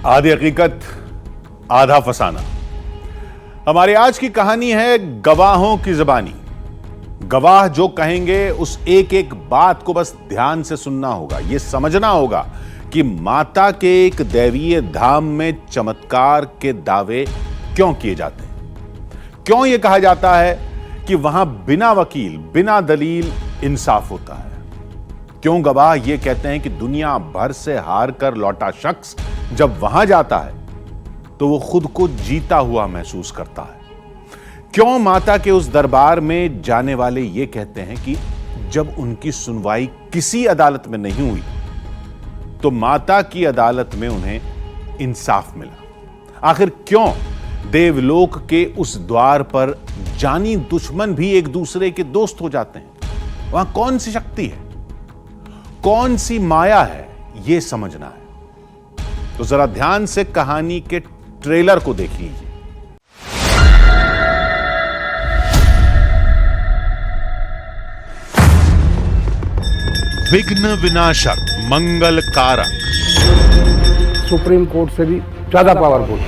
आधी हकीकत आधा फसाना। हमारी आज की कहानी है गवाहों की जुबानी। गवाह जो कहेंगे उस एक एक बात को बस ध्यान से सुनना होगा। यह समझना होगा कि माता के एक दैवीय धाम में चमत्कार के दावे क्यों किए जाते हैं। क्यों यह कहा जाता है कि वहां बिना वकील बिना दलील इंसाफ होता है। क्यों गवाह यह कहते हैं कि दुनिया भर से हार कर लौटा शख्स जब वहां जाता है तो वो खुद को जीता हुआ महसूस करता है। क्यों माता के उस दरबार में जाने वाले ये कहते हैं कि जब उनकी सुनवाई किसी अदालत में नहीं हुई तो माता की अदालत में उन्हें इंसाफ मिला। आखिर क्यों देवलोक के उस द्वार पर जानी दुश्मन भी एक दूसरे के दोस्त हो जाते हैं। वहां कौन सी शक्ति है, कौन सी माया है, यह समझना है तो जरा ध्यान से कहानी के ट्रेलर को देख लीजिए। विघ्न विनाशक, मंगल कारक, सुप्रीम कोर्ट से भी ज्यादा पावरफुल,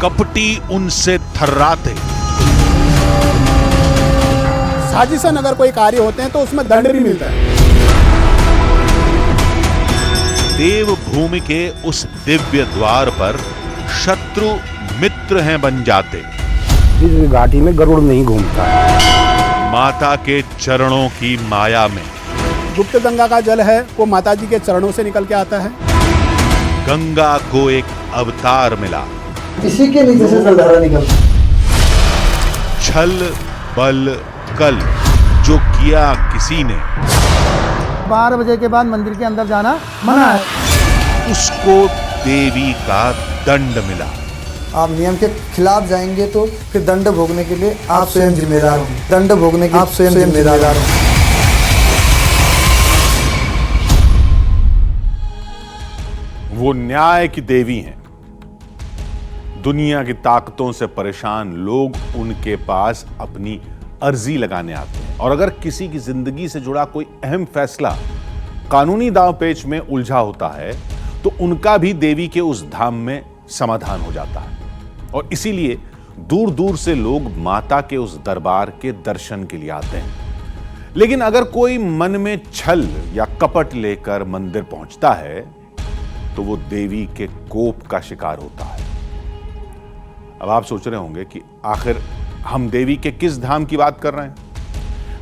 कपटी उनसे थर्राते। साजिशन अगर कोई कार्य होते हैं तो उसमें दंड भी मिलता है। देव भूमि के उस दिव्य द्वार पर शत्रु मित्र हैं बन जाते। इस घाटी में गरुड़ नहीं घूमता। माता के चरणों की माया में गुप्त गंगा का जल है वो माता जी के चरणों से निकल के आता है। गंगा को एक अवतार मिला। इसी के नीचे से जलधारा निकलती। छल बल कल जो किया किसी ने, 12 बजे के बाद मंदिर के अंदर जाना मना है। उसको देवी का दंड मिला। आप नियम के खिलाफ जाएंगे तो फिर दंड भोगने के लिए आप स्वयं जिम्मेदार होंगे। दंड भोगने के आप स्वयं जिम्मेदार होंगे। वो न्याय की देवी हैं। दुनिया की ताकतों से परेशान लोग उनके पास अपनी अर्जी लगाने आते हैं और अगर किसी की जिंदगी से जुड़ा कोई अहम फैसला कानूनी दांवपेच में उलझा होता है तो उनका भी देवी के उस धाम में समाधान हो जाता है। और इसीलिए दूर दूर से लोग माता के उस दरबार के दर्शन के लिए आते हैं। लेकिन अगर कोई मन में छल या कपट लेकर मंदिर पहुंचता है तो वो देवी के कोप का शिकार होता है। अब आप सोच रहे होंगे कि आखिर हम देवी के किस धाम की बात कर रहे हैं।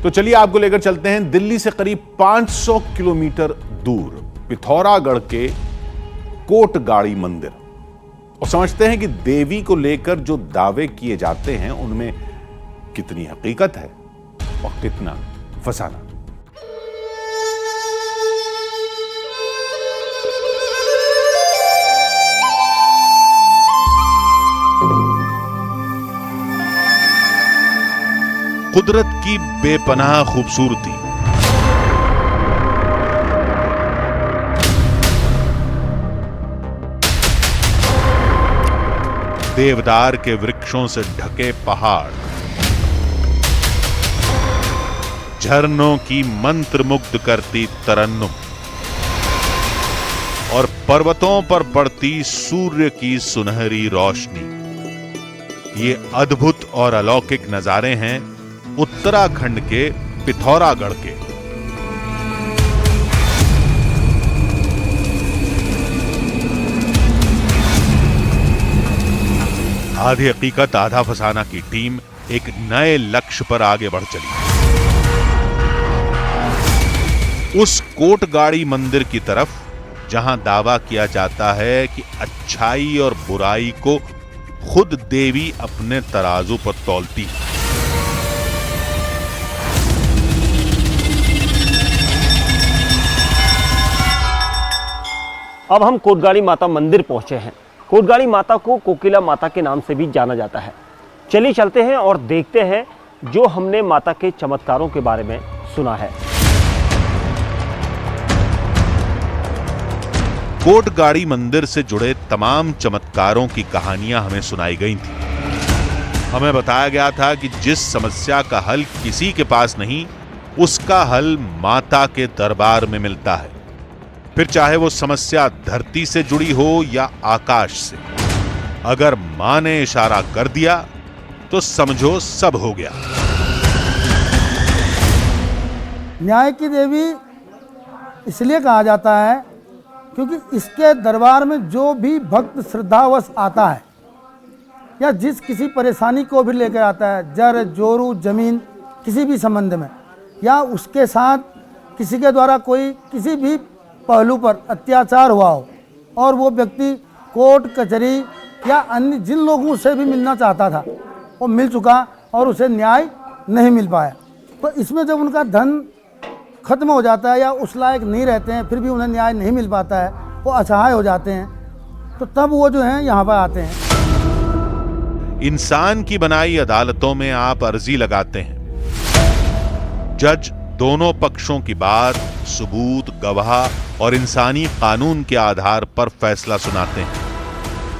तो चलिए आपको लेकर चलते हैं दिल्ली से करीब 500 किलोमीटर दूर पिथौरागढ़ के कोटगाड़ी मंदिर और समझते हैं कि देवी को लेकर जो दावे किए जाते हैं उनमें कितनी हकीकत है और कितना फसाना। कुदरत की बेपनाह खूबसूरती, देवदार के वृक्षों से ढके पहाड़, झरनों की मंत्रमुग्ध करती तरन्नुम और पर्वतों पर पड़ती सूर्य की सुनहरी रोशनी। ये अद्भुत और अलौकिक नजारे हैं उत्तराखंड के पिथौरागढ़ के। आधी हकीकत आधा फसाना की टीम एक नए लक्ष्य पर आगे बढ़ चली। उस कोटगाड़ी मंदिर की तरफ जहां दावा किया जाता है कि अच्छाई और बुराई को खुद देवी अपने तराजू पर तौलती है। अब हम कोटगाड़ी माता मंदिर पहुंचे हैं। कोटगाड़ी माता को कोकिला माता के नाम से भी जाना जाता है। चलिए चलते हैं और देखते हैं जो हमने माता के चमत्कारों के बारे में सुना है। कोटगाड़ी मंदिर से जुड़े तमाम चमत्कारों की कहानियां हमें सुनाई गई थी। हमें बताया गया था कि जिस समस्या का हल किसी के पास नहीं, उसका हल माता के दरबार में मिलता है। फिर चाहे वो समस्या धरती से जुड़ी हो या आकाश से, अगर मां ने इशारा कर दिया तो समझो सब हो गया। न्याय की देवी इसलिए कहा जाता है क्योंकि इसके दरबार में जो भी भक्त श्रद्धावश आता है या जिस किसी परेशानी को भी लेकर आता है, जर जोरू जमीन किसी भी संबंध में, या उसके साथ किसी के द्वारा कोई किसी भी पहलू पर अत्याचार हुआ हो और वो व्यक्ति कोर्ट कचहरी या अन्य जिन लोगों से भी मिलना चाहता था वो मिल चुका और उसे न्याय नहीं मिल पाया, तो इसमें जब उनका धन खत्म हो जाता है या उस लायक नहीं रहते हैं, फिर भी उन्हें न्याय नहीं मिल पाता है, वो असहाय हो जाते हैं, तो तब वो जो हैं यहाँ पर आते हैं। इंसान की बनाई अदालतों में आप अर्जी लगाते हैं, जज दोनों पक्षों की बात, सबूत, गवाह और इंसानी कानून के आधार पर फैसला सुनाते हैं।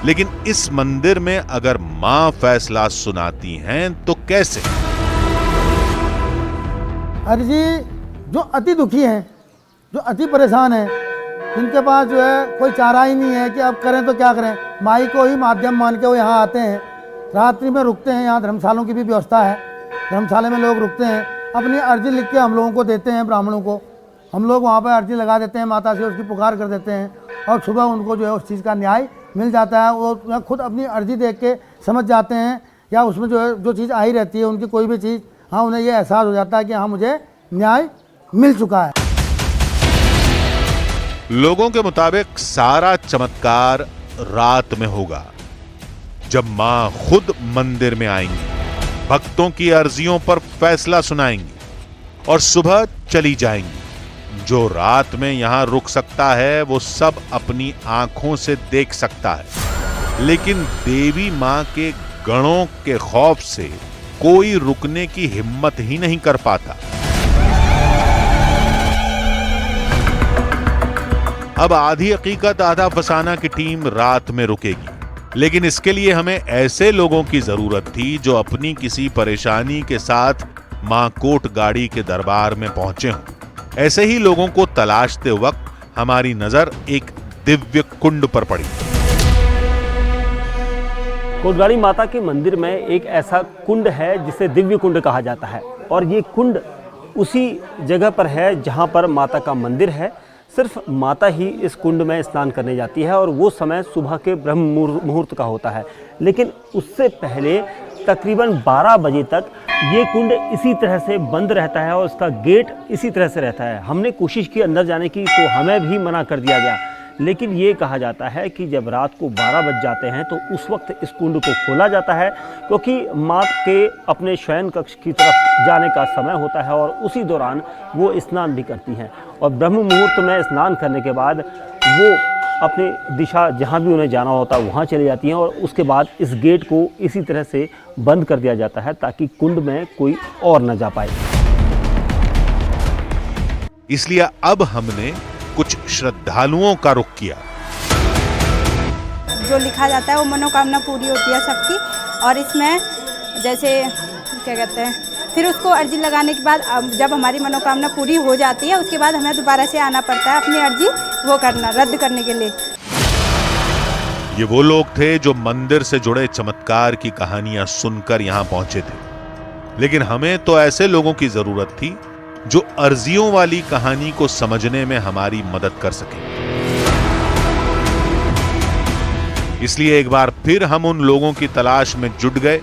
लेकिन इस मंदिर में अगर मां फैसला सुनाती हैं तो कैसे? अर्जी जो अति दुखी हैं, जो अति परेशान हैं, जिनके पास जो है कोई चारा ही नहीं है कि अब करें तो क्या करें, माई को ही माध्यम मान के वो यहाँ आते हैं, रात्रि में रुकते हैं। यहाँ धर्मशालों की भी व्यवस्था है, धर्मशाला में लोग रुकते हैं, अपनी अर्जी लिख के हम लोगों को देते हैं, ब्राह्मणों को। हम लोग वहाँ पर अर्जी लगा देते हैं, माता से उसकी पुकार कर देते हैं और सुबह उनको जो है उस चीज़ का न्याय मिल जाता है। वो खुद अपनी अर्जी देख के समझ जाते हैं या उसमें जो है जो चीज़ आई रहती है उनकी कोई भी चीज़, हाँ उन्हें ये एहसास हो जाता है कि हाँ मुझे न्याय मिल चुका है। लोगों के मुताबिक सारा चमत्कार रात में होगा, जब मां खुद मंदिर में आएंगी, भक्तों की अर्जियों पर फैसला सुनाएंगी और सुबह चली जाएंगी। जो रात में यहां रुक सकता है वो सब अपनी आंखों से देख सकता है, लेकिन देवी मां के गणों के खौफ से कोई रुकने की हिम्मत ही नहीं कर पाता। अब आधी हकीकत आधा फसाना की टीम रात में रुकेगी, लेकिन इसके लिए हमें ऐसे लोगों की जरूरत थी जो अपनी किसी परेशानी के साथ मां कोट गाड़ी के दरबार में पहुंचे हों। ऐसे ही लोगों को तलाशते वक्त हमारी नजर एक दिव्य कुंड पर पड़ी। कोटगाड़ी माता के मंदिर में एक ऐसा कुंड है जिसे दिव्य कुंड कहा जाता है, और ये कुंड उसी जगह पर है जहां पर माता का मंदिर है। सिर्फ माता ही इस कुंड में स्नान करने जाती है और वो समय सुबह के ब्रह्म मुहूर्त का होता है, लेकिन उससे पहले तकरीबन 12 बजे तक ये कुंड इसी तरह से बंद रहता है और उसका गेट इसी तरह से रहता है। हमने कोशिश की अंदर जाने की तो हमें भी मना कर दिया गया, लेकिन ये कहा जाता है कि जब रात को 12 बज जाते हैं तो उस वक्त इस कुंड को खोला जाता है, क्योंकि माँ के अपने शयन कक्ष की तरफ जाने का समय होता है और उसी दौरान वो स्नान भी करती हैं। और ब्रह्म मुहूर्त में स्नान करने के बाद वो अपनी दिशा जहाँ भी उन्हें जाना होता है वहाँ चली जाती हैं और उसके बाद इस गेट को इसी तरह से बंद कर दिया जाता है ताकि कुंड में कोई और न जा पाए। इसलिए अब हमने कुछ श्रद्धालुओं का रुख किया। जो लिखा जाता है वो मनोकामना पूरी होती है सबकी, और इसमें जैसे क्या कहते हैं, फिर उसको अर्जी लगाने के बाद जब हमारी मनोकामना पूरी हो जाती है उसके बाद हमें दोबारा से आना पड़ता है अपनी अर्जी वो करना, रद्द करने के लिए। ये वो लोग थे जो मंदिर से जुड़े चमत्कार की कहानियां सुनकर यहां पहुंचे थे, लेकिन हमें तो ऐसे लोगों की जरूरत थी जो अर्जियों वाली कहानी को समझने में हमारी मदद कर सके। इसलिए एक बार फिर हम उन लोगों की तलाश में जुट गए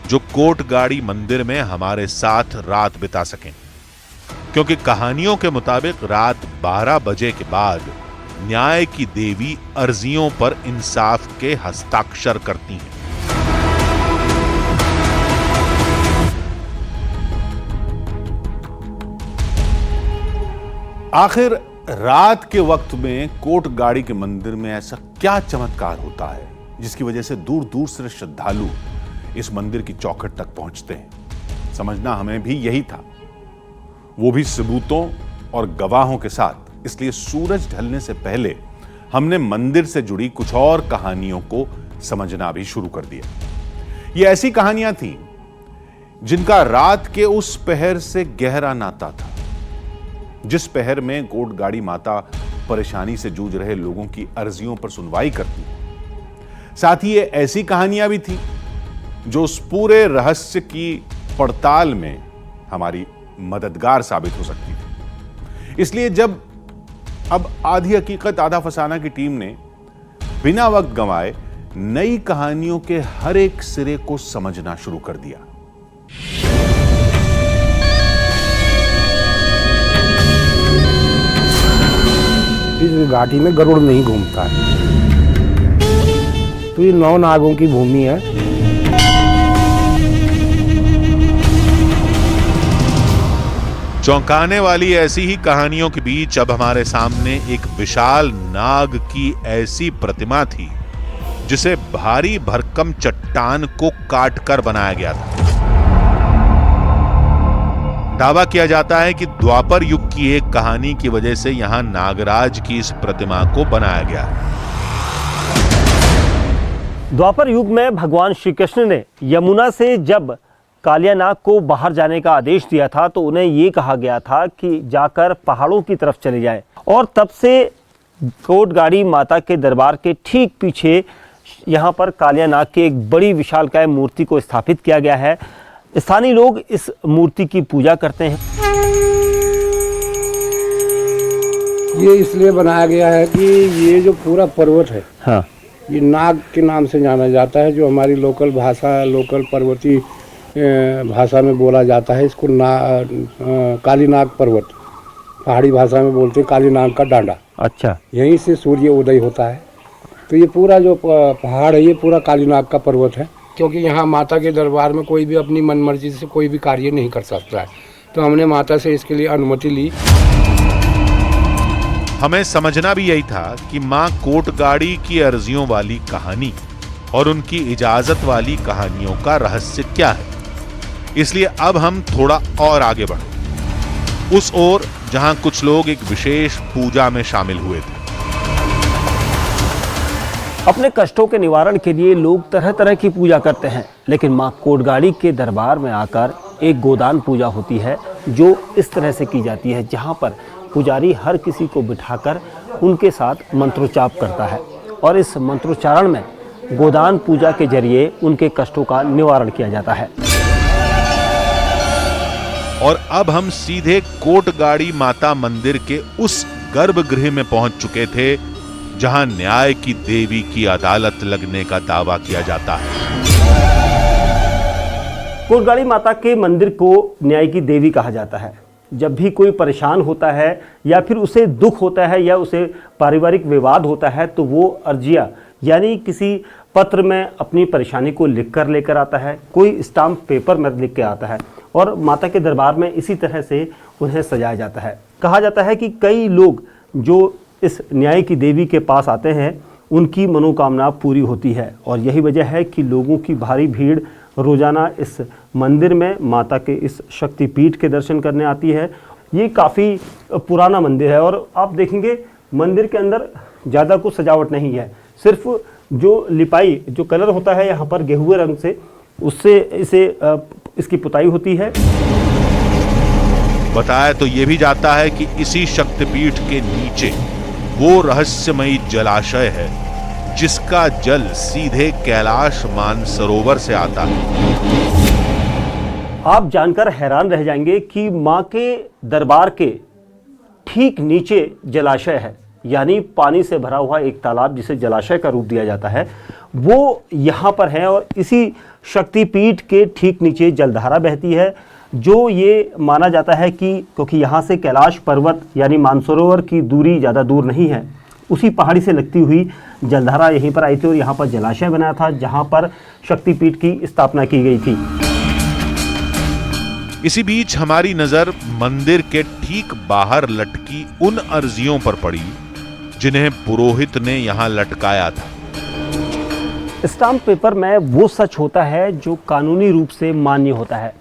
जो कोटगाड़ी मंदिर में हमारे साथ रात बिता सकें, क्योंकि कहानियों के मुताबिक रात 12 बजे के बाद न्याय की देवी अर्जियों पर इंसाफ के हस्ताक्षर करती हैं। आखिर रात के वक्त में कोटगाड़ी के मंदिर में ऐसा क्या चमत्कार होता है जिसकी वजह से दूर दूर से श्रद्धालु इस मंदिर की चौखट तक पहुंचते हैं? समझना हमें भी यही था, वो भी सबूतों और गवाहों के साथ। इसलिए सूरज ढलने से पहले हमने मंदिर से जुड़ी कुछ और कहानियों को समझना भी शुरू कर दिया। ये ऐसी कहानियां थीं जिनका रात के उस पहर से गहरा नाता था, जिस पहर में कोटगाड़ी माता परेशानी से जूझ रहे लोगों की अर्जियों पर सुनवाई करती है। साथ ही ये ऐसी कहानियां भी थी जो उस पूरे रहस्य की पड़ताल में हमारी मददगार साबित हो सकती थी। इसलिए जब अब आधी हकीकत आधा फसाना की टीम ने बिना वक्त गंवाए नई कहानियों के हर एक सिरे को समझना शुरू कर दिया। इस घाटी में गरुड़ नहीं घूमता है, तो ये 9 नागों की भूमि है। चौंकाने वाली ऐसी ही कहानियों के बीच अब हमारे सामने एक विशाल नाग की ऐसी प्रतिमा थी जिसे भारी भरकम चट्टान को काटकर बनाया गया था। दावा किया जाता है कि द्वापर युग की एक कहानी की वजह से यहां नागराज की इस प्रतिमा को बनाया गया। द्वापर युग में भगवान श्री कृष्ण ने यमुना से जब कालियानाग को बाहर जाने का आदेश दिया था तो उन्हें ये कहा गया था कि जाकर पहाड़ों की तरफ चले जाएं, और तब से कोटगाड़ी माता के दरबार के ठीक पीछे यहाँ पर कालियानाग की एक बड़ी विशालकाय मूर्ति को स्थापित किया गया है। स्थानीय लोग इस मूर्ति की पूजा करते हैं। ये इसलिए बनाया गया है कि ये जो पूरा पर्वत है, हाँ, ये नाग के नाम से जाना जाता है। जो हमारी लोकल भाषा, लोकल पर्वतीय भाषा में बोला जाता है, इसको कालीनाग पर्वत, पहाड़ी भाषा में बोलते हैं कालीनाग का डांडा। अच्छा, यहीं से सूर्य उदय होता है। तो ये पूरा जो पहाड़ है ये पूरा कालीनाग का पर्वत है, क्योंकि यहाँ माता के दरबार में कोई भी अपनी मनमर्जी से कोई भी कार्य नहीं कर सकता है। तो हमने माता से इसके लिए अनुमति ली। हमें समझना भी यही था कि मां कोटगाड़ी की अर्जियों वाली कहानी और उनकी इजाजत वाली कहानियों का रहस्य क्या है। इसलिए अब हम थोड़ा और आगे बढ़े, उस ओर जहां कुछ लोग एक विशेष पूजा में शामिल हुए थे। अपने कष्टों के निवारण के लिए लोग तरह तरह की पूजा करते हैं, लेकिन मां कोटगाड़ी के दरबार में आकर एक गोदान पूजा होती है जो इस तरह से की जाती है, जहां पर पुजारी हर किसी को बिठाकर उनके साथ मंत्रोच्चार करता है, और इस मंत्रोच्चारण में गोदान पूजा के जरिए उनके कष्टों का निवारण किया जाता है। और अब हम सीधे कोटगाड़ी माता मंदिर के उस गर्भगृह में पहुंच चुके थे जहां न्याय की देवी की अदालत लगने का दावा किया जाता है। कोटगाड़ी माता के मंदिर को न्याय की देवी कहा जाता है। जब भी कोई परेशान होता है या फिर उसे दुख होता है या उसे पारिवारिक विवाद होता है तो वो अर्जिया यानी किसी पत्र में अपनी परेशानी को लिखकर लेकर आता है, कोई स्टाम्प पेपर में लिख के आता है, और माता के दरबार में इसी तरह से उन्हें सजाया जाता है। कहा जाता है कि कई लोग जो इस न्याय की देवी के पास आते हैं उनकी मनोकामना पूरी होती है, और यही वजह है कि लोगों की भारी भीड़ रोज़ाना इस मंदिर में माता के इस शक्तिपीठ के दर्शन करने आती है। ये काफ़ी पुराना मंदिर है और आप देखेंगे मंदिर के अंदर ज़्यादा कुछ सजावट नहीं है, सिर्फ जो लिपाई जो कलर होता है यहाँ पर गेहुए रंग से, उससे इसकी पुताई होती है। बताया तो ये भी जाता है कि इसी शक्तिपीठ के नीचे वो रहस्यमयी जलाशय है जिसका जल सीधे कैलाश मानसरोवर से आता है। आप जानकर हैरान रह जाएंगे कि मां के दरबार के ठीक नीचे जलाशय है, यानी पानी से भरा हुआ एक तालाब जिसे जलाशय का रूप दिया जाता है, वो यहाँ पर है। और इसी शक्तिपीठ के ठीक नीचे जलधारा बहती है, जो ये माना जाता है कि क्योंकि यहाँ से कैलाश पर्वत यानी मानसरोवर की दूरी ज़्यादा दूर नहीं है, उसी पहाड़ी से लगती हुई जलधारा यहीं पर आई थी और यहाँ पर जलाशय बना था जहाँ पर शक्तिपीठ की स्थापना की गई थी। इसी बीच हमारी नजर मंदिर के ठीक बाहर लटकी उन अर्जियों पर पड़ी जिन्हें पुरोहित ने यहाँ लटकाया था। स्टाम्प पेपर में वो सच होता है जो कानूनी रूप से मान्य होता है,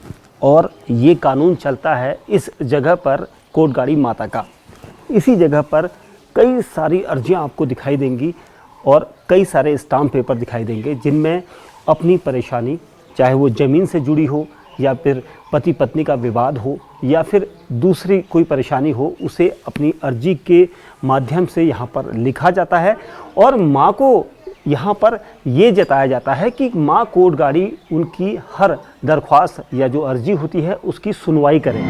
और ये कानून चलता है इस जगह पर कोटगाड़ी माता का। इसी जगह पर कई सारी अर्जियां आपको दिखाई देंगी और कई सारे स्टाम्प पेपर दिखाई देंगे जिनमें अपनी परेशानी, चाहे वो ज़मीन से जुड़ी हो या फिर पति पत्नी का विवाद हो या फिर दूसरी कोई परेशानी हो, उसे अपनी अर्जी के माध्यम से यहाँ पर लिखा जाता है और माँ को यहाँ पर ये जताया जाता है कि माँ कोर्ट गाड़ी उनकी हर दरख्वास्त या जो अर्जी होती है उसकी सुनवाई करें।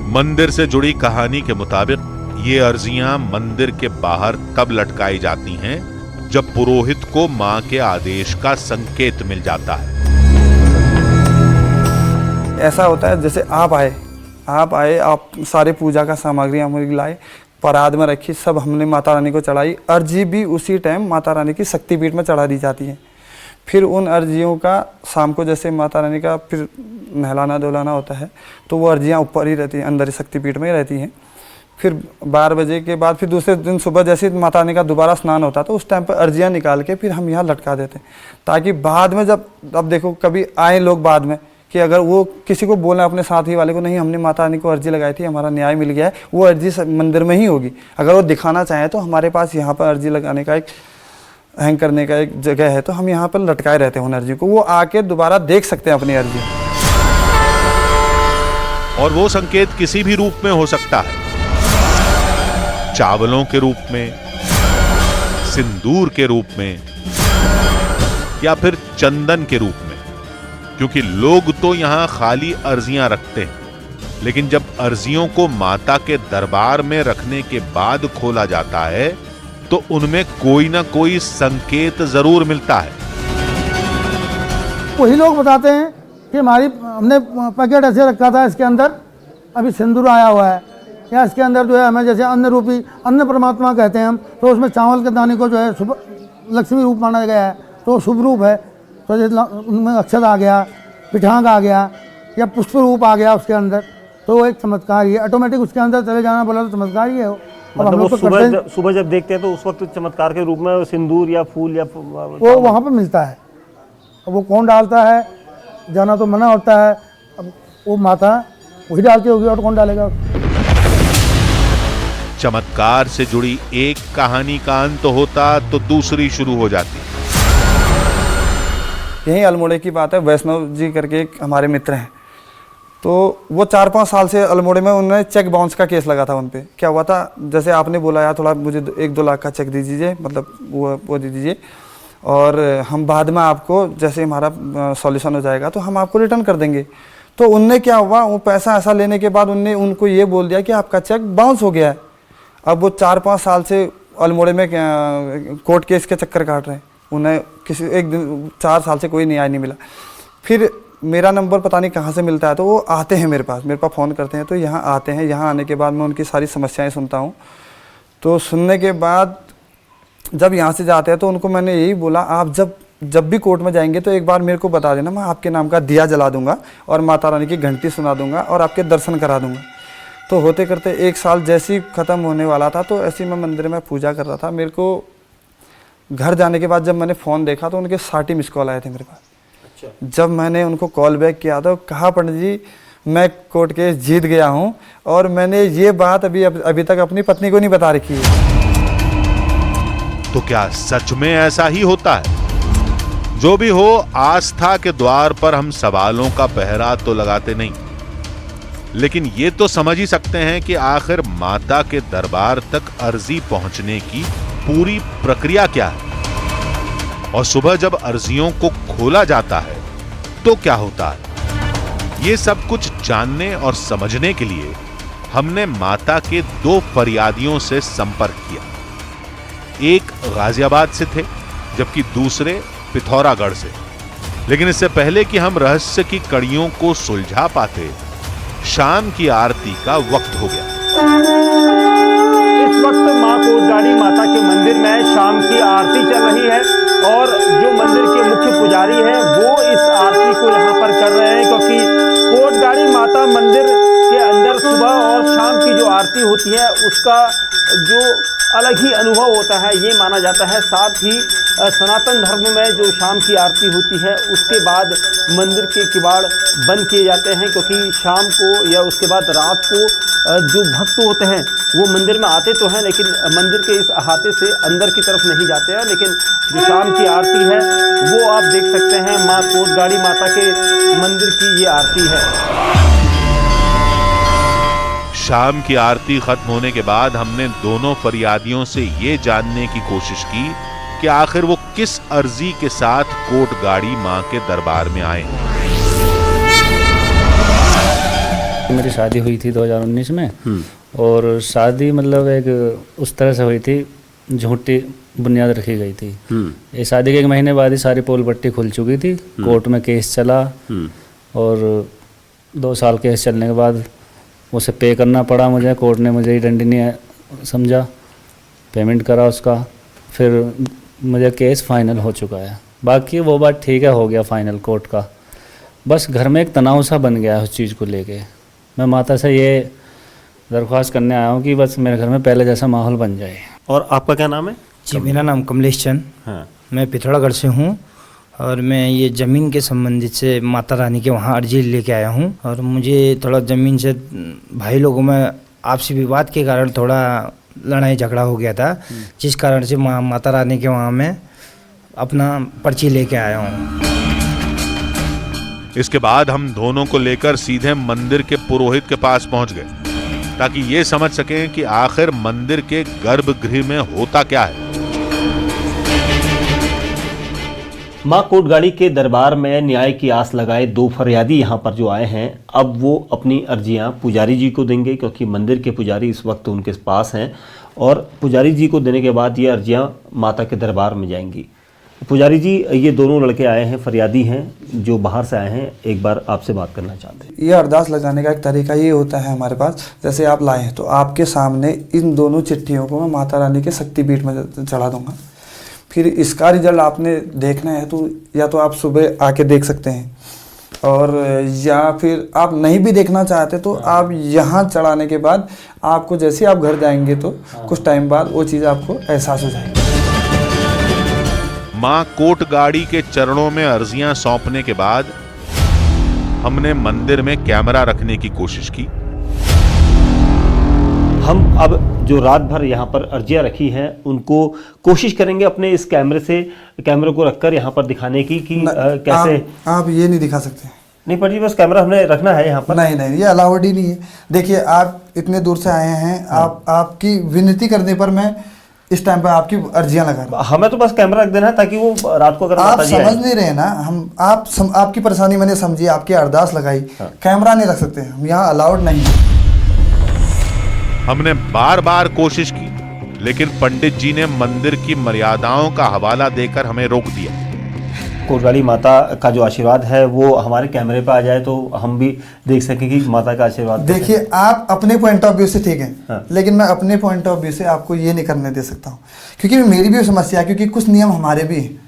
मंदिर से जुड़ी कहानी के मुताबिक ये अर्जियां मंदिर के बाहर तब लटकाई जाती हैं जब पुरोहित को मां के आदेश का संकेत मिल जाता है। ऐसा होता है जैसे आप आए आप सारे पूजा का सामग्री लाए, परात में रखी, सब हमने माता रानी को चढ़ाई। अर्जी भी उसी टाइम माता रानी की शक्तिपीठ में चढ़ा दी जाती है। फिर उन अर्जियों का शाम को जैसे माता रानी का फिर नहलाना धुलाना होता है तो वो अर्जियां ऊपर ही रहती हैं, अंदर ही शक्तिपीठ में ही रहती हैं। फिर 12 बजे के बाद फिर दूसरे दिन सुबह जैसे माता रानी का दोबारा स्नान होता है तो उस टाइम पर अर्जियां निकाल के फिर हम यहाँ लटका देते हैं, ताकि बाद में जब अब देखो कभी आए लोग बाद में कि अगर वो किसी को बोला अपने साथी वाले को, नहीं हमने माता रानी को अर्जी लगाई थी, हमारा न्याय मिल गया है, वो अर्जी मंदिर में ही होगी। अगर वो दिखाना चाहें तो हमारे पास यहाँ पर अर्जी लगाने का एक हैंग करने का एक जगह है, तो हम यहाँ पर लटकाए रहते हैं उन अर्जी को, वो आके दोबारा देख सकते हैं अपनी अर्जी। और वो संकेत किसी भी रूप में हो सकता है, चावलों के रूप में, सिंदूर के रूप में या फिर चंदन के रूप में, क्योंकि लोग तो यहां खाली अर्जियां रखते हैं, लेकिन जब अर्जियों को माता के दरबार में रखने के बाद खोला जाता है तो उनमें कोई ना कोई संकेत जरूर मिलता है। वही लोग बताते हैं कि हमने पैकेट ऐसे रखा था, इसके अंदर अभी सिंदूर आया हुआ है, या इसके अंदर जो है हमें जैसे अन्न रूपी, अन्न परमात्मा कहते हैं हम, तो उसमें चावल के दाने को जो है शुभ लक्ष्मी रूप माना गया है, तो शुभ रूप है। तो जैसे उनमें अक्षत आ गया, पिठांग आ गया या पुष्प रूप आ गया उसके अंदर, तो वो एक चमत्कार ही है। ऑटोमेटिक उसके अंदर चले जाना बोला तो चमत्कार ही है वो। मतलब वो सुबह जब देखते हैं तो उस वक्त चमत्कार के रूप में सिंदूर या फूल या वो वहाँ पर मिलता है। अब वो कौन डालता है, जाना तो मना होता है, अब वो माता वही डालती होगी और कौन डालेगा। चमत्कार से जुड़ी एक कहानी का अंत होता तो दूसरी शुरू हो जाती। यही अल्मोड़े की बात है, वैष्णव जी करके एक हमारे मित्र हैं, तो वो 4-5 साल से अल्मोड़े में उन्होंने चेक बाउंस का केस लगा था उन पे। क्या हुआ था, जैसे आपने बोला यार थोड़ा मुझे 1-2 लाख का चेक दे दीजिए, मतलब वो दे दीजिए और हम बाद में आपको जैसे हमारा सॉल्यूशन हो जाएगा तो हम आपको रिटर्न कर देंगे। तो उनने क्या हुआ, वो पैसा ऐसा लेने के बाद उनने उनको ये बोल दिया कि आपका चेक बाउंस हो गया है। अब वो 4-5 साल से अल्मोड़े में कोर्ट केस के चक्कर काट रहे हैं, उन्हें किसी एक दिन 4 साल से कोई न्याय नहीं मिला। फिर मेरा नंबर पता नहीं कहाँ से मिलता है, तो वो आते हैं मेरे पास फ़ोन करते हैं, तो यहाँ आते हैं। यहाँ आने के बाद मैं उनकी सारी समस्याएं सुनता हूँ। तो सुनने के बाद जब यहाँ से जाते हैं तो उनको मैंने यही बोला, आप जब भी कोर्ट में जाएंगे तो एक बार मेरे को बता देना, मैं आपके नाम का दिया जला दूंगा और माता रानी की घंटी सुना दूंगा और आपके दर्शन करा दूंगा। तो होते करते 1 साल जैसे ही ख़त्म होने वाला था, तो ऐसे ही मैं मंदिर में पूजा कर रहा था। मेरे को घर जाने के बाद जब मैंने फ़ोन देखा तो उनके 60 मिस कॉल आए थे मेरे पास। अच्छा। जब मैंने उनको कॉल बैक किया तो कहा, पंडित जी मैं कोर्ट केस जीत गया हूं और मैंने ये बात अभी तक अपनी पत्नी को नहीं बता रखी है। तो क्या सच में ऐसा ही होता है? जो भी हो, आस्था के द्वार पर हम सवालों का पहरा तो लगाते नहीं, लेकिन ये तो समझ ही सकते हैं कि आखिर माता के दरबार तक अर्जी पहुंचने की पूरी प्रक्रिया क्या है, और सुबह जब अर्जियों को खोला जाता है तो क्या होता है। ये सब कुछ जानने और समझने के लिए हमने माता के 2 फरियादियों से संपर्क किया। एक गाजियाबाद से थे जबकि दूसरे पिथौरागढ़ से। लेकिन इससे पहले कि हम रहस्य की कड़ियों को सुलझा पाते, शाम की आरती का वक्त हो गया। इस वक्त मां कोटगाड़ी माता के मंदिर में शाम की आरती चल रही है और जो मंदिर के मुख्य पुजारी हैं वो इस आरती को यहाँ पर कर रहे हैं, क्योंकि कोटगाड़ी माता मंदिर के अंदर सुबह और शाम की जो आरती होती है उसका जो अलग ही अनुभव होता है ये माना जाता है। साथ ही सनातन धर्म में जो शाम की आरती होती है उसके बाद मंदिर के किवाड़ बंद किए जाते हैं, क्योंकि शाम को या उसके बाद रात को जो भक्त होते हैं वो मंदिर में आते तो हैं, लेकिन मंदिर के इस अहाते से अंदर की तरफ नहीं जाते हैं। लेकिन जो शाम की आरती है वो आप देख सकते हैं, माँ कोटगाड़ी माता के मंदिर की ये आरती है। शाम की आरती खत्म होने के बाद हमने दोनों फरियादियों से ये जानने की कोशिश की कि आखिर वो किस अर्जी के साथ कोटगाड़ी मां के दरबार में आए। मेरी शादी हुई थी 2019 में, और शादी मतलब एक उस तरह से हुई थी, झूठी बुनियाद रखी गई थी। ये शादी के 1 महीने बाद ही सारी पोल पट्टी खुल चुकी थी, कोर्ट में केस चला, और 2 साल केस चलने के बाद उसे पे करना पड़ा मुझे। कोर्ट ने मुझे ही दंडनीय समझा, पेमेंट करा उसका, फिर मुझे केस फाइनल हो चुका है। बाकी वो बात ठीक है, हो गया फाइनल कोर्ट का। बस घर में एक तनाव सा बन गया है उस चीज़ को लेके। मैं माता से ये दरख्वास्त करने आया हूँ कि बस मेरे घर में पहले जैसा माहौल बन जाए। और आपका क्या नाम है? जी, मेरा नाम कमलेश चंद। हाँ। मैं पिथौरागढ़ से हूँ, और मैं ये ज़मीन के संबंधित से माता रानी के वहाँ अर्जी लेके आया हूँ। और मुझे थोड़ा ज़मीन से भाई लोगों में आपसी विवाद के कारण थोड़ा लड़ाई झगड़ा हो गया था, जिस कारण से माता रानी के वहाँ मैं अपना पर्ची लेके आया हूँ। इसके बाद हम दोनों को लेकर सीधे मंदिर के पुरोहित के पास पहुंच गए, ताकि ये समझ सकें कि आखिर मंदिर के गर्भगृह में होता क्या है। माँ कोटगाड़ी के दरबार में न्याय की आस लगाए 2 फरियादी यहाँ पर जो आए हैं, अब वो अपनी अर्जियाँ पुजारी जी को देंगे, क्योंकि मंदिर के पुजारी इस वक्त उनके पास हैं, और पुजारी जी को देने के बाद ये अर्जियाँ माता के दरबार में जाएंगी। पुजारी जी, ये दोनों लड़के आए हैं, फरियादी हैं जो बाहर से आए हैं, एक बार आपसे बात करना चाहते हैं। ये अरदास लगाने का एक तरीका ये होता है हमारे पास, जैसे आप लाए हैं तो आपके सामने इन दोनों चिट्ठियों को मैं माता रानी के शक्तिपीठ में चढ़ा दूंगा। फिर इसका रिजल्ट आपने देखना है तो या तो आप सुबह आके देख सकते हैं, और या फिर आप नहीं भी देखना चाहते तो आप यहाँ चढ़ाने के बाद आपको जैसे आप घर जाएंगे तो कुछ टाइम बाद वो चीज़ आपको एहसास हो जाएगी। मां कोटगाड़ी के चरणों में अर्जियां सौंपने के बाद हमने मंदिर में कैमरा रखने की कोशिश की। हम अब जो रात भर यहाँ पर अर्जियाँ रखी हैं उनको कोशिश करेंगे अपने इस कैमरे को रखकर यहाँ पर दिखाने की कि कैसे। आप ये नहीं दिखा सकते। नहीं पर जी, बस कैमरा हमने रखना है यहाँ पर। नहीं, ये अलाउड ही नहीं है। देखिए, आप इतने दूर से आए हैं, आपकी विनती करने पर मैं इस टाइम पर आपकी अर्जियां लगा रहा हूं। हमें तो बस कैमरा रख देना है, ताकि वो रात को अगर आप समझ नहीं रहे ना, आपकी परेशानी मैंने समझी, आपकी अरदास लगाई। कैमरा नहीं रख सकते, हम यहाँ अलाउड नहीं है। हमने बार बार कोशिश की, लेकिन पंडित जी ने मंदिर की मर्यादाओं का हवाला देकर हमें रोक दिया। कोटगाड़ी माता का जो आशीर्वाद है वो हमारे कैमरे पे आ जाए तो हम भी देख सकें कि माता का आशीर्वाद। देखिए, आप अपने पॉइंट ऑफ व्यू से ठीक है, हाँ। लेकिन मैं अपने पॉइंट ऑफ व्यू से आपको ये नहीं करने दे सकता हूँ, क्योंकि मेरी भी समस्या है, क्योंकि कुछ नियम हमारे भी हैं।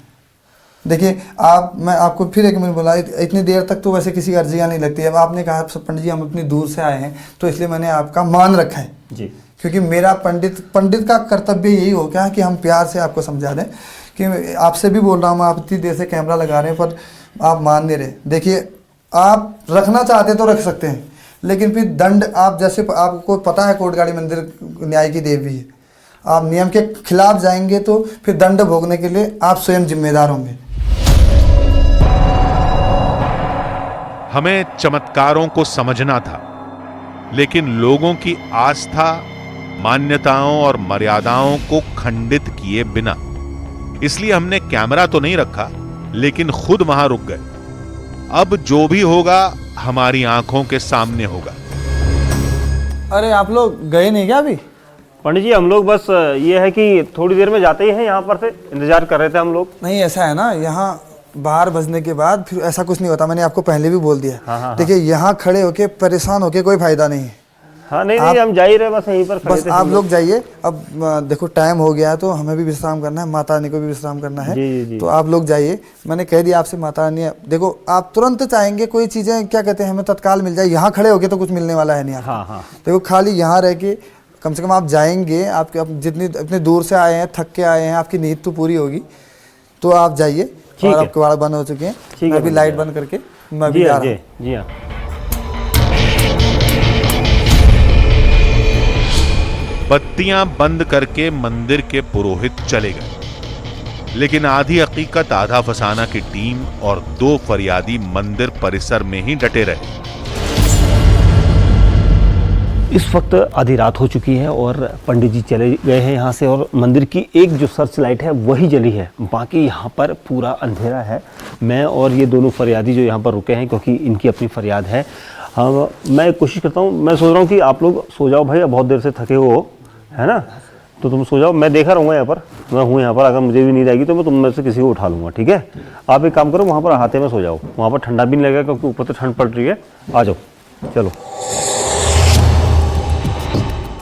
देखिए, मैं आपको फिर एक मिनट बोला, इतनी देर तक तो वैसे किसी अर्जियाँ नहीं लगती है। अब आपने कहा पंडित जी हम इतनी दूर से आए हैं, तो इसलिए मैंने आपका मान रखा है जी, क्योंकि मेरा पंडित का कर्तव्य यही हो गया कि हम प्यार से आपको समझा दें कि आपसे भी बोल रहा हूँ, आप इतनी देर से कैमरा लगा रहे हैं पर आप मान नहीं रहे। देखिए, आप रखना चाहते तो रख सकते हैं, लेकिन फिर दंड आप जैसे आपको पता है कोटगाड़ी मंदिर न्याय की देवी है, आप नियम के खिलाफ जाएंगे तो फिर दंड भोगने के लिए आप स्वयं जिम्मेदार होंगे। हमें चमत्कारों को समझना था, लेकिन लोगों की आस्था, मान्यताओं और मर्यादाओं को खंडित किए बिना। इसलिए हमने कैमरा तो नहीं रखा, लेकिन खुद वहां रुक गए। अब जो भी होगा हमारी आंखों के सामने होगा। अरे, आप लोग गए नहीं क्या अभी? पंडित जी, हम लोग बस ये है कि थोड़ी देर में जाते ही हैं, यहाँ पर से इंतजार कर रहे थे हम लोग। नहीं, ऐसा है ना, यहाँ 12 बजने के बाद फिर ऐसा कुछ नहीं होता। मैंने आपको पहले भी बोल दिया। हाँ। देखिए, यहाँ खड़े होके परेशान होके कोई फायदा नहीं है। हाँ, नहीं, हम जा ही रहे, बस यहीं पर बस आप लोग जाइए। अब देखो, टाइम हो गया है तो हमें भी विश्राम करना है, माता रानी को भी विश्राम करना है। जी। तो आप लोग जाइए। मैंने कह दिया आपसे, माता रानी देखो, आप तुरंत चाहेंगे कोई चीज़ें क्या कहते हैं हमें तत्काल मिल जाए, यहाँ खड़े होके तो कुछ मिलने वाला है नहीं। हाँ। देखो, खाली यहाँ रह के कम से कम आप जाएंगे, आपके जितनी इतने दूर से आए हैं, थक के आए हैं, आपकी नींद तो पूरी होगी। तो आप जाइए, और अब किवाड़ बंद हो चुके हैं, मैं अभी लाइट बंद करके मैं भी जा रहा हूँ। जी हाँ। बत्तियां बंद करके मंदिर के पुरोहित चले गए, लेकिन आधी हकीकत आधा फसाना की टीम और 2 फरियादी मंदिर परिसर में ही डटे रहे। इस वक्त आधी रात हो चुकी है और पंडित जी चले गए हैं यहाँ से, और मंदिर की एक जो सर्च लाइट है वही जली है, बाकी यहाँ पर पूरा अंधेरा है। मैं और ये दोनों फरियादी जो यहाँ पर रुके हैं, क्योंकि इनकी अपनी फरियाद है। हाँ, मैं कोशिश करता हूँ, मैं सोच रहा हूँ कि आप लोग सो जाओ भाई, बहुत देर से थके हो, है ना, तो तुम सो जाओ, मैं देखा रहूँगा यहाँ पर, मैं हूँ यहाँ पर, अगर मुझे भी नींद आएगी तो मैं तुम में से किसी को उठा लूँगा, ठीक है। आप एक काम करो, वहाँ पर हाथे में सो जाओ, वहाँ पर ठंडा भी नहीं लगेगा क्योंकि ऊपर तो ठंड पड़ रही है। आ जाओ, चलो।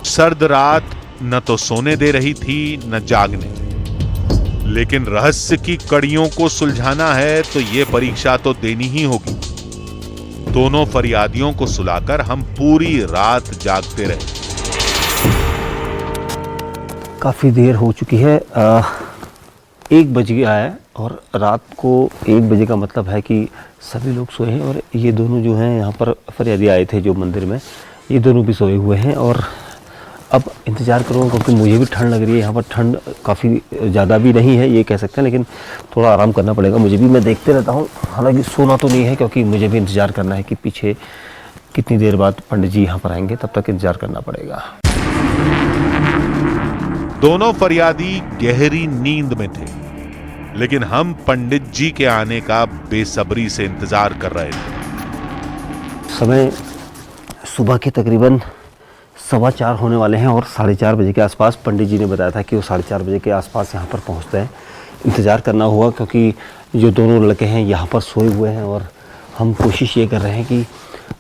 सर्द रात न तो सोने दे रही थी न जागने, लेकिन रहस्य की कड़ियों को सुलझाना है तो ये परीक्षा तो देनी ही होगी। दोनों फरियादियों को सुलाकर हम पूरी रात जागते रहे। काफ़ी देर हो चुकी है, 1 बज गया है, और रात को 1 बजे का मतलब है कि सभी लोग सोए हैं। और ये दोनों जो हैं यहाँ पर फरियादी आए थे जो मंदिर में, ये दोनों भी सोए हुए हैं। और अब इंतज़ार करूँगा क्योंकि मुझे भी ठंड लग रही है, यहाँ पर ठंड काफ़ी ज़्यादा भी नहीं है ये कह सकते हैं, लेकिन थोड़ा आराम करना पड़ेगा मुझे भी। मैं देखते रहता हूँ, हालांकि सोना तो नहीं है क्योंकि मुझे भी इंतज़ार करना है कि पीछे कितनी देर बाद पंडित जी यहाँ पर आएंगे, तब तक इंतज़ार करना पड़ेगा। दोनों फरियादी गहरी नींद में थे, लेकिन हम पंडित जी के आने का बेसब्री से इंतजार कर रहे थे। समय सुबह के तकरीबन 4:15 होने वाले हैं, और 4:30 बजे के आसपास पंडित जी ने बताया था कि वो 4:30 बजे के आसपास यहाँ पर पहुँचते हैं। इंतज़ार करना हुआ क्योंकि जो दोनों लड़के हैं यहाँ पर सोए हुए हैं, और हम कोशिश ये कर रहे हैं कि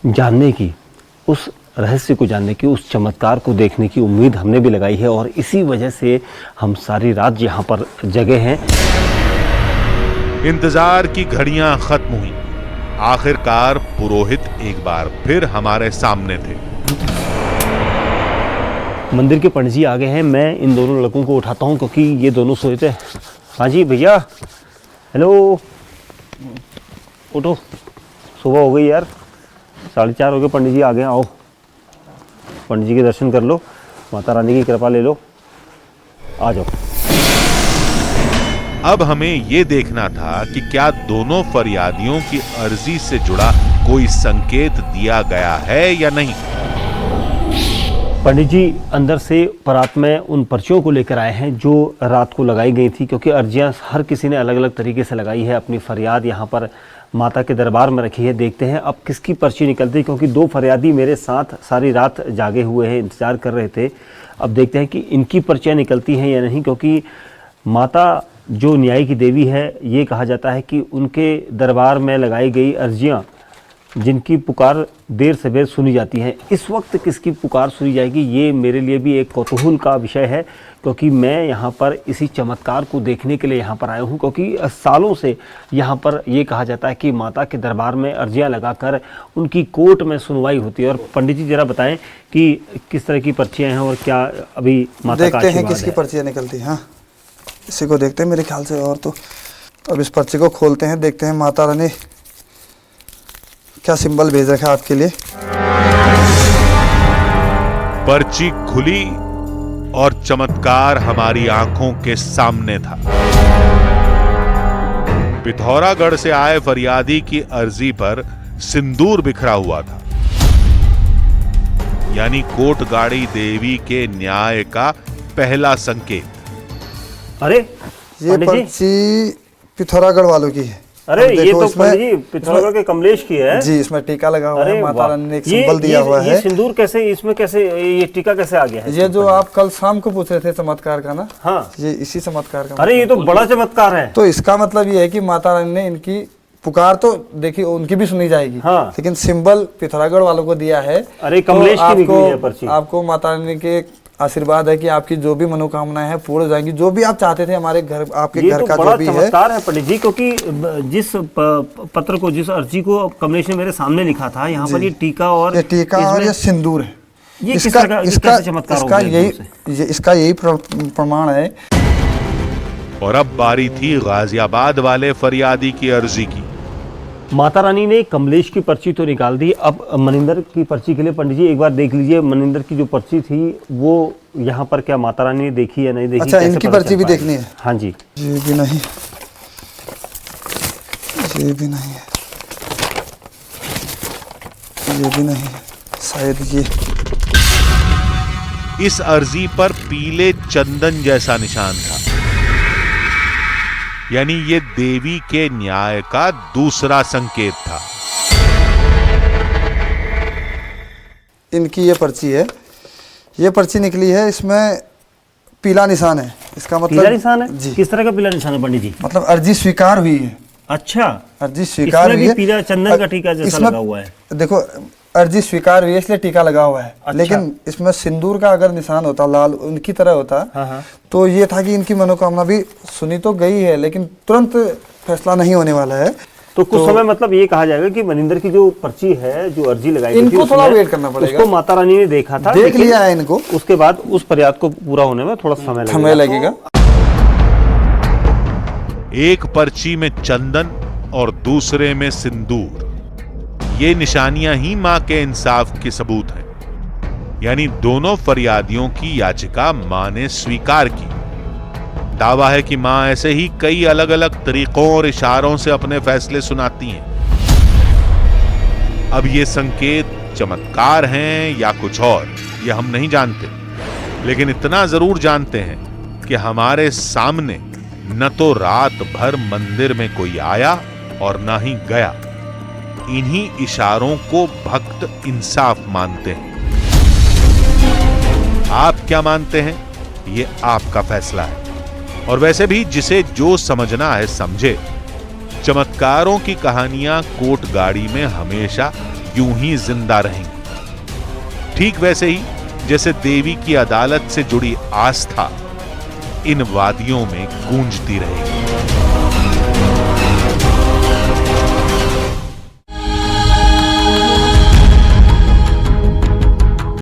जानने की, उस रहस्य को जानने की, उस चमत्कार को देखने की उम्मीद हमने भी लगाई है, और इसी वजह से हम सारी रात यहाँ पर जगे हैं। इंतजार की घड़ियां खत्म हुई। आखिरकार पुरोहित एक बार फिर हमारे सामने थे। मंदिर के पंडित जी आ गए हैं। मैं इन दोनों लड़कों को उठाता हूँ क्योंकि ये दोनों सोए थे। हाँ जी भैया, हेलो, उठो, सुबह हो गई यार, 4:30 हो गए, पंडित जी आ गए, आओ पंडित जी के दर्शन कर लो, माता रानी की कृपा ले लो, आ जाओ। अब हमें ये देखना था कि क्या दोनों फरियादियों की अर्जी से जुड़ा कोई संकेत दिया गया है या नहीं। पंडित जी अंदर से परात में उन पर्चियों को लेकर आए हैं जो रात को लगाई गई थी, क्योंकि अर्जियां हर किसी ने अलग अलग तरीके से लगाई है, अपनी फरियाद यहाँ पर माता के दरबार में रखी है। देखते हैं अब किसकी पर्ची निकलती है, क्योंकि 2 फरियादी मेरे साथ सारी रात जागे हुए हैं, इंतज़ार कर रहे थे। अब देखते हैं कि इनकी पर्चियाँ निकलती हैं या नहीं, क्योंकि माता जो न्याय की देवी है, ये कहा जाता है कि उनके दरबार में लगाई गई अर्जियाँ जिनकी पुकार देर से बेर सुनी जाती है, इस वक्त किसकी पुकार सुनी जाएगी, ये मेरे लिए भी एक कौतूहल का विषय है, क्योंकि मैं यहाँ पर इसी चमत्कार को देखने के लिए यहाँ पर आया हूँ। क्योंकि सालों से यहाँ पर ये कहा जाता है कि माता के दरबार में अर्जियाँ लगाकर उनकी कोर्ट में सुनवाई होती है। और पंडित जी जरा बताएं कि किस तरह की पर्चियाँ हैं और क्या अभी माता का देखते हैं किसकी पर्चियाँ निकलती हैं। हाँ, इसी को देखते हैं मेरे ख्याल से। और तो अब इस पर्ची को खोलते हैं, देखते हैं माता रानी क्या सिंबल भेज रखा है आपके लिए। पर्ची खुली और चमत्कार हमारी आंखों के सामने था। पिथौरागढ़ से आए फरियादी की अर्जी पर सिंदूर बिखरा हुआ था, यानी कोटगाड़ी देवी के न्याय का पहला संकेत। अरे ये पर्ची पिथौरागढ़ वालों की है। अरे ये तो पंडित जी पिथौरागढ़ के कमलेश की है जी, इसमें टीका लगा हुआ है, माता रानी ने एक सिंबल दिया ये, हुआ है। ये सिंदूर कैसे, इसमें कैसे ये टीका कैसे आ गया है? ये जो आप कल शाम को पूछ रहे थे चमत्कार का ना, हाँ, ये इसी चमत्कार का। अरे ये तो बड़ा चमत्कार है। तो इसका मतलब ये है कि माता रानी ने इनकी पुकार तो देखिए उनकी भी सुनी जाएगी, हाँ, लेकिन सिंबल पिथौरागढ़ वालों को दिया है। अरे कमलेश तो की निकली है पर्ची। आपको माता रानी के आशीर्वाद है कि आपकी जो भी मनोकामनाएं हैं पूर्ण हो जाएंगी, जो भी आप चाहते थे हमारे घर, आपके घर का जो भी है। चमत्कार है पंडित जी, क्योंकि जिस पत्र को, जिस अर्जी को कमलेश ने मेरे सामने लिखा था, यहाँ पर ये टीका और ये सिंदूर है। ये इसका यही प्रमाण है। और अब बारी थी गाजियाबाद वाले फरियादी की अर्जी की। माता रानी ने कमलेश की पर्ची तो निकाल दी, अब मनिंदर की पर्ची के लिए पंडित जी एक बार देख लीजिए। मनिंदर की जो पर्ची थी वो यहाँ पर क्या माता रानी ने देखी या नहीं देखी? अच्छा, इनकी पर्ची भी देखनी है? हाँ जी। ये भी नहीं, ये भी नहीं है, ये भी नहीं है, शायद ये। इस अर्जी पर पीले चंदन जैसा निशान था, यानी ये देवी के न्याय का दूसरा संकेत था। इनकी ये पर्ची है, ये पर्ची निकली है, इसमें पीला निशान है। इसका मतलब पीला निशान है जी। किस तरह का पीला निशान है पंडित जी? मतलब अर्जी स्वीकार हुई है। अच्छा, अर्जी स्वीकार इसमें हुई भी है। पीला चंदन का टीका जैसा इसमें लगा हुआ है। देखो, अर्जी स्वीकार हुई है इसलिए टीका लगा हुआ है। अच्छा। लेकिन इसमें सिंदूर का अगर निशान होता, लाल उनकी तरह होता, हाँ। तो ये था कि इनकी मनोकामना भी सुनी तो गई है, लेकिन तुरंत फैसला नहीं होने वाला है। तो कुछ समय मतलब ये कहा जाएगा कि मनिंदर की जो पर्ची है, जो अर्जी लगाई गई थी, इनको थोड़ा उसमें वेट करना पड़ेगा। उसको माता रानी ने देखा था, देख लेकिन लिया है इनको, उसके बाद उस फरियाद को पूरा होने में थोड़ा समय लगेगा। एक पर्ची में चंदन और दूसरे में सिंदूर, ये निशानियां ही मां के इंसाफ के सबूत हैं। यानी दोनों फरियादियों की याचिका मां ने स्वीकार की। दावा है कि मां ऐसे ही कई अलग अलग तरीकों और इशारों से अपने फैसले सुनाती हैं। अब ये संकेत चमत्कार हैं या कुछ और, ये हम नहीं जानते, लेकिन इतना जरूर जानते हैं कि हमारे सामने न तो रात भर मंदिर में कोई आया और न ही गया। इन्हीं इशारों को भक्त इंसाफ मानते हैं। आप क्या मानते हैं, ये आपका फैसला है। और वैसे भी जिसे जो समझना है समझे। चमत्कारों की कहानियां कोर्ट गाड़ी में हमेशा यूं ही जिंदा रहेंगी, ठीक वैसे ही जैसे देवी की अदालत से जुड़ी आस्था इन वादियों में गूंजती रहेगी।